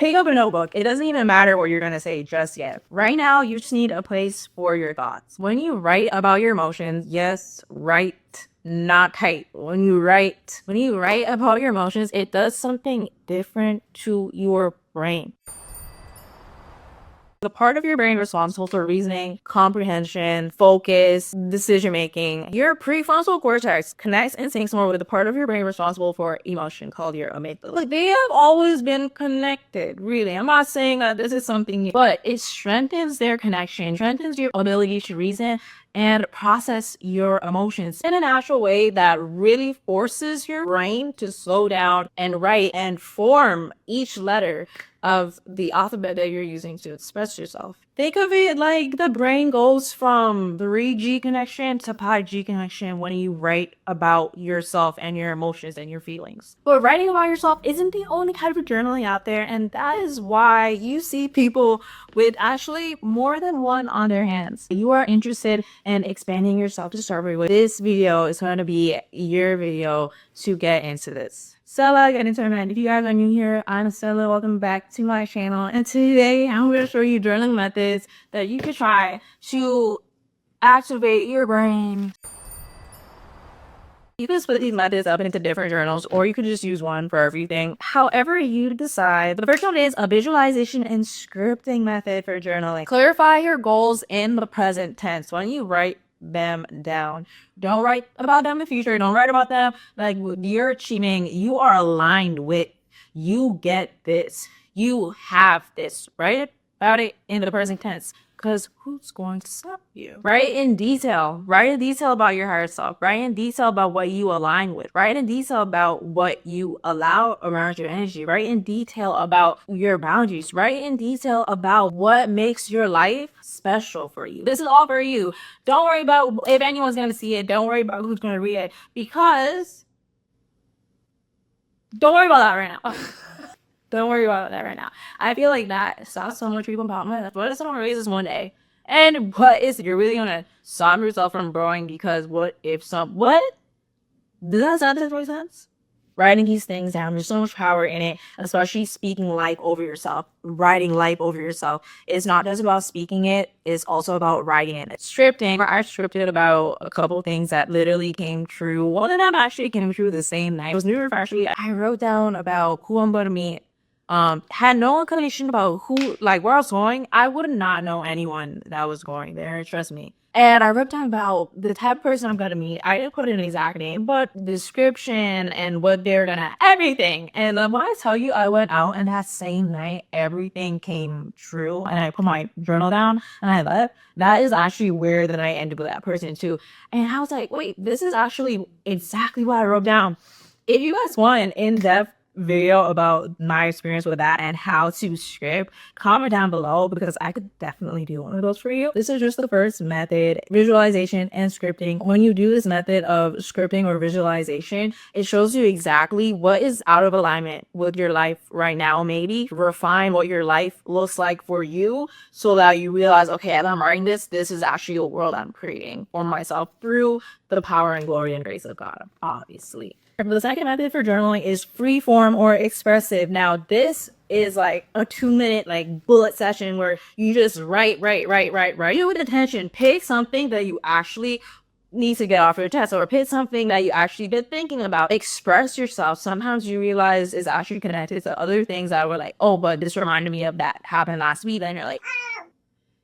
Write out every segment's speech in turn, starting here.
Pick up a notebook. It doesn't even matter what you're going to say just yet. Right now, you just need a place for your thoughts. When you write about your emotions, yes, write, not type. When you write about your emotions, it does something different to your brain. The part of your brain responsible for reasoning, comprehension, focus, decision making. Your prefrontal cortex connects and syncs more with the part of your brain responsible for emotion called your amygdala. Like, they have always been connected, really. I'm not saying that this is something new, but it strengthens their connection, strengthens your ability to reason and process your emotions in a natural way that really forces your brain to slow down and write and form each letter of the alphabet that you're using to express yourself. Think of it like the brain goes from 3G connection to 5G connection when you write about yourself and your emotions and your feelings. But writing about yourself isn't the only type of journaling out there, and that is why you see people with actually more than one on their hands. You are interested in expanding yourself to start with. This video is going to be your video to get into this. Stella, get into it. If you guys are new here, I'm Stella. Welcome back to my channel. And today I'm going to show you journaling methods that you can try to activate your brain. You can split these methods up into different journals, or you could just use one for everything. However you decide. The first one is a visualization and scripting method for journaling. Clarify your goals in the present tense. When you write them down, don't write about them in the future. Don't write about them like you're achieving. You are aligned with. You get this. You have this. Write about it in the present tense. Because who's going to stop you? Write in detail. Write in detail about your higher self. Write in detail about what you align with. Write in detail about what you allow around your energy. Write in detail about your boundaries. Write in detail about what makes your life special for you. This is all for you. Don't worry about if anyone's going to see it. Don't worry about who's going to read it. Because don't worry about that right now. Don't worry about that right now. I feel like that stops so much people empowerment. What if someone raises one day? And what is you're really gonna stop yourself from growing because what if some what? Does that sound like any sense? Writing these things down, there's so much power in it, especially speaking life over yourself. Writing life over yourself is not just about speaking it, it's also about writing it. Scripting, I scripted about a couple things that literally came true. One of them actually came true the same night. It was New Year's actually. I wrote down about who I'm gonna meet. Had no inclination about who, like where I was going. I would not know anyone that was going there, trust me. And I wrote down about the type of person I'm gonna meet. I didn't put in an exact name, but description and what they're gonna, everything. And when I tell you, I went out and that same night, everything came true. And I put my journal down and I left. That is actually where the night ended with that person too. And I was like, wait, this is actually exactly what I wrote down. If you guys want an in-depth video about my experience with that and how to script, comment down below because I could definitely do one of those for you. This is just the first method, visualization and scripting. When you do this method of scripting or visualization, it shows you exactly what is out of alignment with your life right now. Maybe refine what your life looks like for you so that you realize, okay, as I'm writing this is actually a world I'm creating for myself through the power and glory and grace of God, obviously. The second method for journaling is free form or expressive. Now, this is like a 2-minute like bullet session where you just write. Do with attention. Pick something that you actually need to get off your chest, or pick something that you actually been thinking about. Express yourself. Sometimes you realize it's actually connected to other things that were like, oh, but this reminded me of that happened last week. And you're like,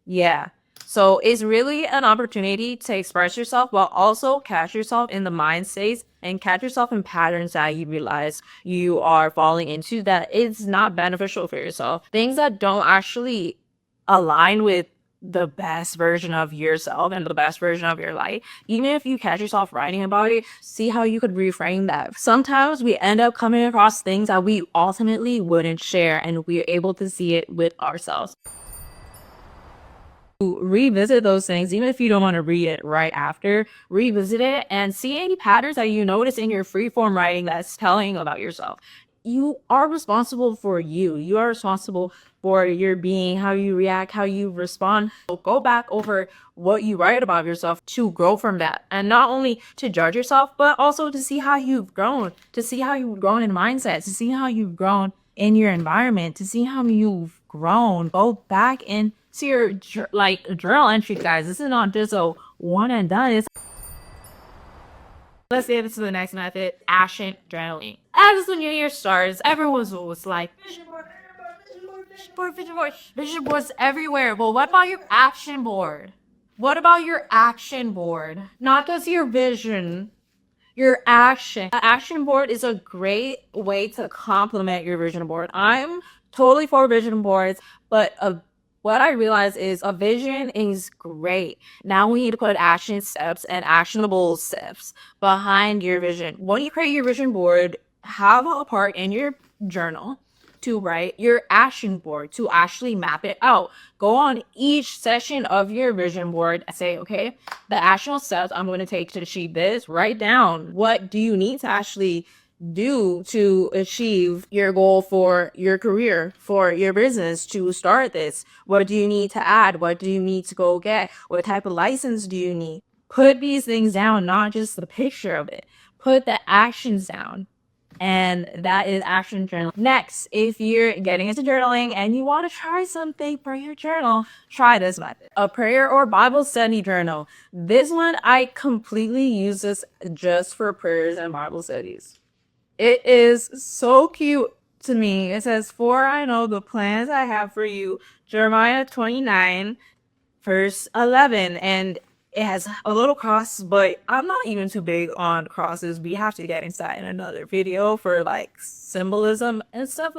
yeah. So it's really an opportunity to express yourself while also catch yourself in the mind states and catch yourself in patterns that you realize you are falling into that it's not beneficial for yourself. Things that don't actually align with the best version of yourself and the best version of your life. Even if you catch yourself writing about it, see how you could reframe that. Sometimes we end up coming across things that we ultimately wouldn't share, and we're able to see it with ourselves. Revisit those things, even if you don't want to read it right after, revisit it and see any patterns that you notice in your freeform writing that's telling about yourself. You are responsible for you. You are responsible for your being, how you react, how you respond. So go back over what you write about yourself to grow from that. And not only to judge yourself, but also to see how you've grown, to see how you've grown in mindset, to see how you've grown in your environment to see how you've grown. Go back into your journal entry, guys. This is not just a one and done. Let's get into the next method, action journaling. As the new year starts, everyone was like, vision board, vision board, vision board, vision board. Vision boards everywhere. But what about your action board? What about your action board? Not just your vision, your action. An action board is a great way to complement your vision board. I'm totally for vision boards, but what I realize is a vision is great. Now we need to put action steps and actionable steps behind your vision. When you create your vision board, have a part in your journal to write your action board, to actually map it out. Go on each session of your vision board and say, okay, the actionable steps I'm going to take to achieve this. Write down what do you need to actually do to achieve your goal for your career, for your business, to start this. What do you need to add? What do you need to go get? What type of license do you need? Put these things down, not just the picture of it. Put the actions down. And that is action journaling. Next, if you're getting into journaling and you want to try something for your journal, try this method. A prayer or Bible study journal. This one, I completely use this just for prayers and Bible studies. It is so cute to me. It says, "For I know the plans I have for you." Jeremiah 29, verse 11. And it has a little cross, but I'm not even too big on crosses. We have to get into that in another video for like symbolism and stuff.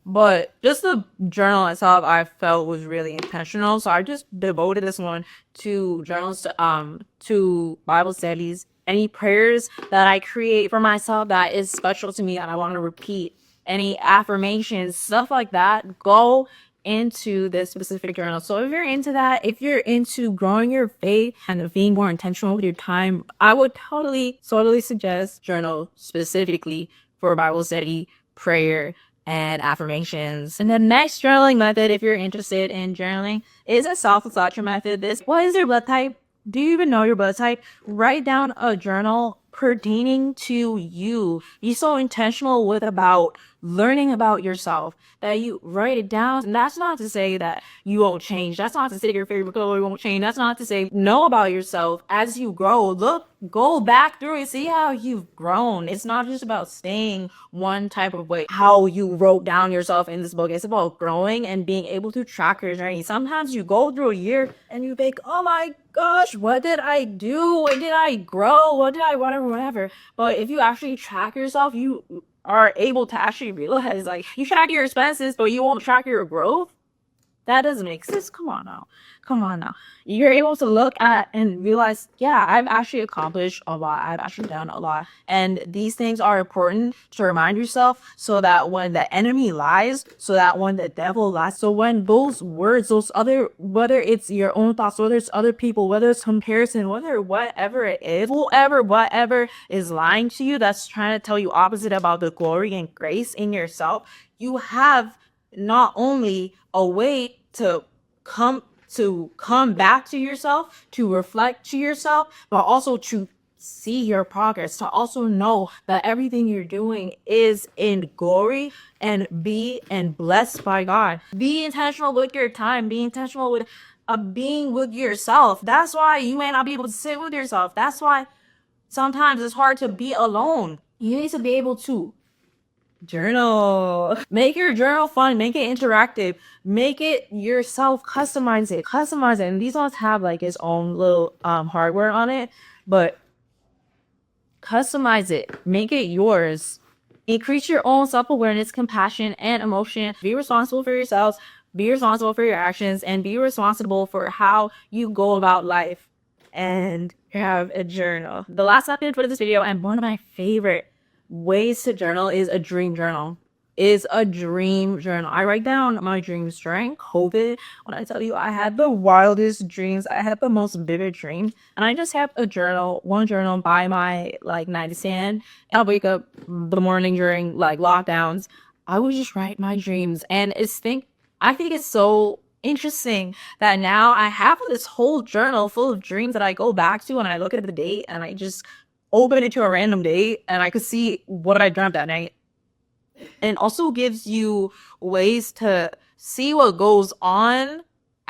But just the journal itself, I felt was really intentional. So I just devoted this one to journals, to Bible studies, any prayers that I create for myself that is special to me that I want to repeat, any affirmations, stuff like that. Go into this specific journal. So if you're into that, if you're into growing your faith and being more intentional with your time, I would totally suggest journal specifically for Bible study, prayer, and affirmations. And the next journaling method, if you're interested in journaling, is a self-reflection method. What is your blood type? Do you even know your blood type? Write down a journal pertaining to you. Be so intentional about learning about yourself that you write it down. And that's not to say that you won't change. That's not to say your favorite color won't change. That's not to say know about yourself as you grow. Go back through it, see how you've grown. It's not just about staying one type of way, how you wrote down yourself in this book. It's about growing and being able to track your journey. Sometimes you go through a year and you think, oh my gosh, what did I do? What did I grow? What did I, whatever. But if you actually track yourself, you are able to actually realize, like, you track your expenses, but you won't track your growth. That doesn't make sense. Come on now. You're able to look at and realize, yeah, I've actually accomplished a lot. I've actually done a lot. And these things are important to remind yourself so that when the enemy lies, so that when the devil lies, so when those words, whether it's your own thoughts, whether it's other people, whether it's comparison, whatever it is, whatever is lying to you, that's trying to tell you opposite about the glory and grace in yourself, you have not only a way to come back to yourself, to reflect to yourself, but also to see your progress, to also know that everything you're doing is in glory and blessed by God. Be intentional with your time. Be intentional with being with yourself. That's why you may not be able to sit with yourself. That's why sometimes it's hard to be alone. You need to be able to journal. Make your journal fun. Make it interactive. Make it yourself. Customize it. And these ones have like its own little hardware on it, but customize it. Make it yours. Increase your own self-awareness, compassion, and emotion. Be responsible for yourselves. Be responsible for your actions, and be responsible for how you go about life. And have a journal. The last method for this video, and one of my favorite ways to journal, is a dream journal. I write down my dreams during COVID. When I tell you I had the wildest dreams, I had the most vivid dreams, and I just have one journal by my like nightstand. I'll wake up the morning during like lockdowns. I would just write my dreams, and I think it's so interesting that now I have this whole journal full of dreams that I go back to, and I look at the date and I just open it to a random date and I could see what I dreamt that night. And it also gives you ways to see what goes on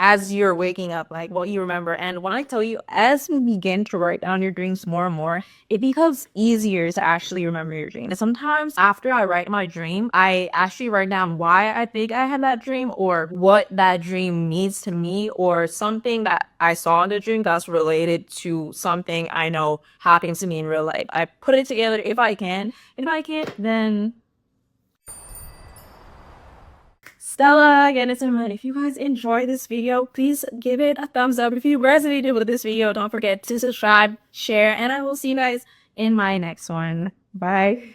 as you're waking up, like what you remember. And when I tell you, as you begin to write down your dreams more and more, it becomes easier to actually remember your dream. And sometimes after I write my dream, I actually write down why I think I had that dream, or what that dream means to me, or something that I saw in the dream that's related to something I know happened to me in real life. I put it together if I can. If I can't, then Stella, again, it's Imran. If you guys enjoyed this video, please give it a thumbs up. If you resonated with this video, don't forget to subscribe, share, and I will see you guys in my next one. Bye.